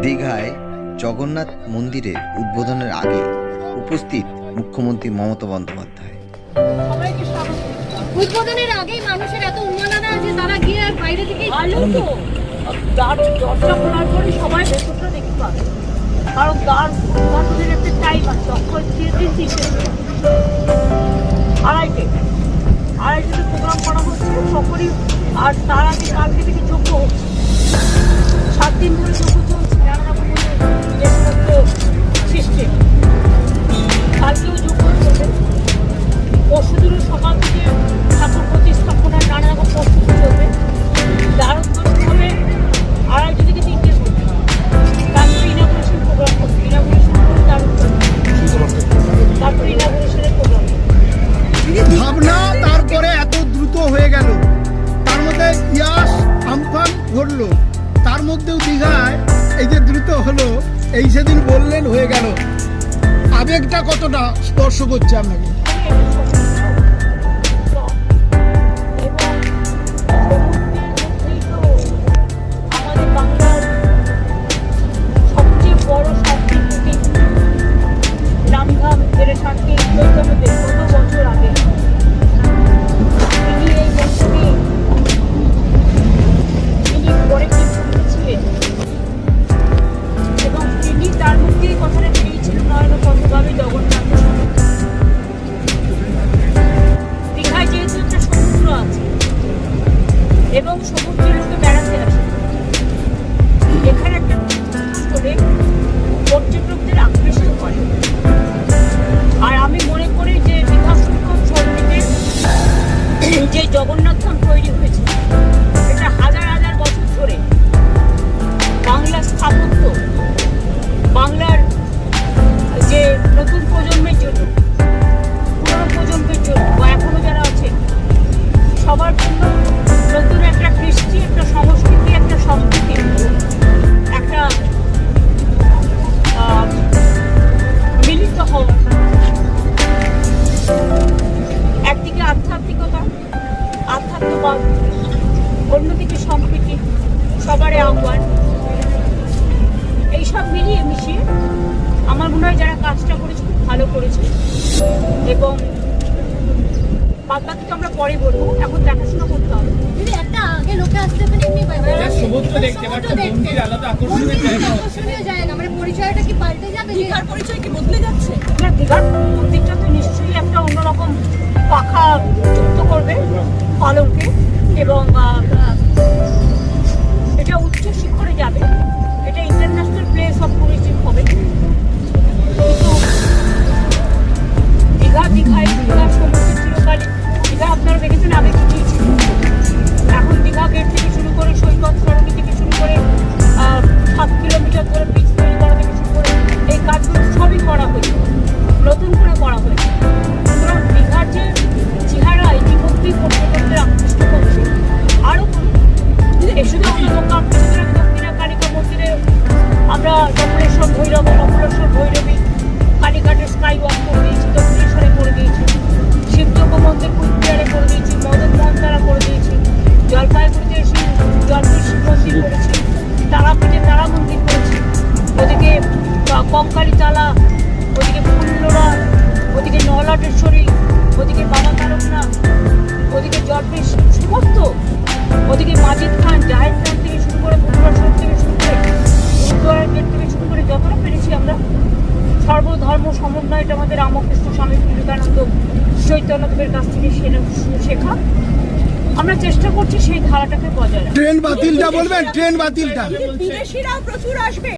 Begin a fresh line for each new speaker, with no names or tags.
দীঘায় জগন্নাথ মন্দিরের উদ্বোধনের আগে উপস্থিত মুখ্যমন্ত্রী মমতা বন্দ্যোপাধ্যায়।
উদ্বোধনের আগেই মানুষের এত উন্মাদনা যে তারা গিয়ে আর বাইরে থেকে
ভালো তো দরজা খোলার পরে সবাই ভেতরটা দেখতে পাবে, কারণ তার উদ্বোধনের একটা টাইম আছে, অক্ষর 3:30 আড়াইটাতে প্রোগ্রাম করা হচ্ছে সকলেই। আর তার আগে কালকে থেকে যোগ্য হচ্ছে, 7 দিন ধরে যোগ্য চলছে নানা রকমের সিস্টেম। কালকেও যোগ্য চলবে, পরশুদিনও সকাল থেকে ঠাকুর প্রতিস্থাপনার নানা রকম প্রস্তুতি চলবে। দারুণ হবে 2:30 থেকে 3টে চলবে। তারপরে ইনাগুরেশন প্রোগ্রাম করবে, ইনাগুরেশন করে দারুণ করবে, তারপরে ইনাগুরেশনের প্রোগ্রাম
ভাবনা। তারপরে এত দ্রুত হয়ে গেল, তার মধ্যে ইয়াস আমফান ঘটলো, তার মধ্যেও দীঘায় এই যে দ্রুত হলো, এই সেদিন বললেন হয়ে গেল, আবেগটা কতটা স্পর্শ করছে আপনাকে?
আমাদের বাংলার সবচেয়ে বড় সংস্কৃতি রামধাম পেরেশানকে চৈতন্যদেব কত বছর আগে তিনি এই বছরে তিনি পরে ছিলেন, এবং তিনি তার মধ্যে এই কথাটা বেরিয়েছিলেন নয়নপথভাবে জগন্নাথ। দীঘায় যেহেতু একটা সমুদ্র আছে এবং সমুদ্রের লোকে বেড়াতে আসে, এখানে একটা করে পর্যটকদের আকৃষ্ট করে। আর আমি মনে করি যে বিধানসভা চর্বিতে যে জগন্নাথ ধাম তৈরি হয়েছে, এটা হাজার হাজার বছর ধরে বাংলার স্থাপত্য, বাংলার যে নতুন প্রজন্মের জন্য, পুরনো প্রজন্মের জন্য বা এখনো যারা আছে সবার জন্য নতুন একটা কৃষ্টি, একটা সংস্কৃতি, একটা সম্প্রীতি, একটা মিলিত হওয়া। একদিকে আধ্যাত্মিকতা, আধ্যাত্মবাদ, অন্যদিকে সম্প্রীতি, সবারই আহ্বান, এইসব মিলিয়ে মিশিয়ে আমার মনে হয় যারা কাজটা করেছে খুব ভালো করেছে। এবং বাদবাকি তো আমরা পরে বলবো, এখন দেখাশোনা করতে হবে।
যদি একটা আগে লোকে আসতে মানে এমনি
সমুদ্র দেখতে বা মন্দির আলাদা আকর্ষণীয়
জায়গা, মানে পরিচয়টা কি পাল্টে যাবে?
দীঘার পরিচয় কি বদলে যাচ্ছে? না, দীঘার মন্দিরটা তো নিশ্চয়ই একটা অন্যরকম পাখা যুক্ত করবে পালকে, এবং এটা উচ্চ শিখরে যাবে, এটা ইন্টারন্যাশনাল প্লেস অফ টুরিজম হবে। কিন্তু দীঘায় সমুদ্র চিরকালই, দীঘা আপনারা দেখেছেন আগে কি ছিল। এখন দীঘা গেট থেকে শুরু করে সৈকত সড়কি থেকে শুরু করে 7 কিলোমিটার ধরে পিচ তৈরি করা থেকে শুরু করে এই কাজগুলো সবই করা হয়েছে, নতুন করে করা হয়েছে। সুতরাং দীঘার যে চেহারা ইতিমধ্যেই পর্যটকদের আকৃষ্ট করছে, আরও এই শুধু আমরা দক্ষিণা কালিকা মন্দিরে আমরা কমলেশ্বর ভৈরবী কালীঘাটের স্কাই ওয়াক করে দিয়েছি, দক্ষিণেশ্বরে করে দিয়েছি, শিবযোগ্য মন্দির কুচবিহারে করে দিয়েছি, মদন মোহনতারা করে দিয়েছি, জলপাইগুড়িতে জলপাই শিব মন্দির করেছি, তারাপীঠে তারা মন্দির করেছি, ওদিকে কঙ্কালী তালা, ওদিকে ফুল্লোরা, ওদিকে নলাটেশ্বরী, ওদিকে বাবা তারকনাথ, ওদিকে জলপাই সমস্ত, ওদিকে মাজিদ খান, জাহেদ খান থেকে শুরু করে পুকুরাশ্বর থেকে শুরু করে গুরুদ্বারার গেট থেকে শুরু করে যতটা পেরেছি আমরা সর্বধর্ম সমন্বয়টা আমাদের রামকৃষ্ণ স্বামী বিবেকানন্দ চৈতন্যদেবের কাছ থেকে শেখা। আমরা চেষ্টা করছি সেই ধারাটাকে বজায় রাখা।
ট্রেন বাতিলটা বলবেন, ট্রেন বাতিলটা
বিদেশিরাও প্রচুর আসবে।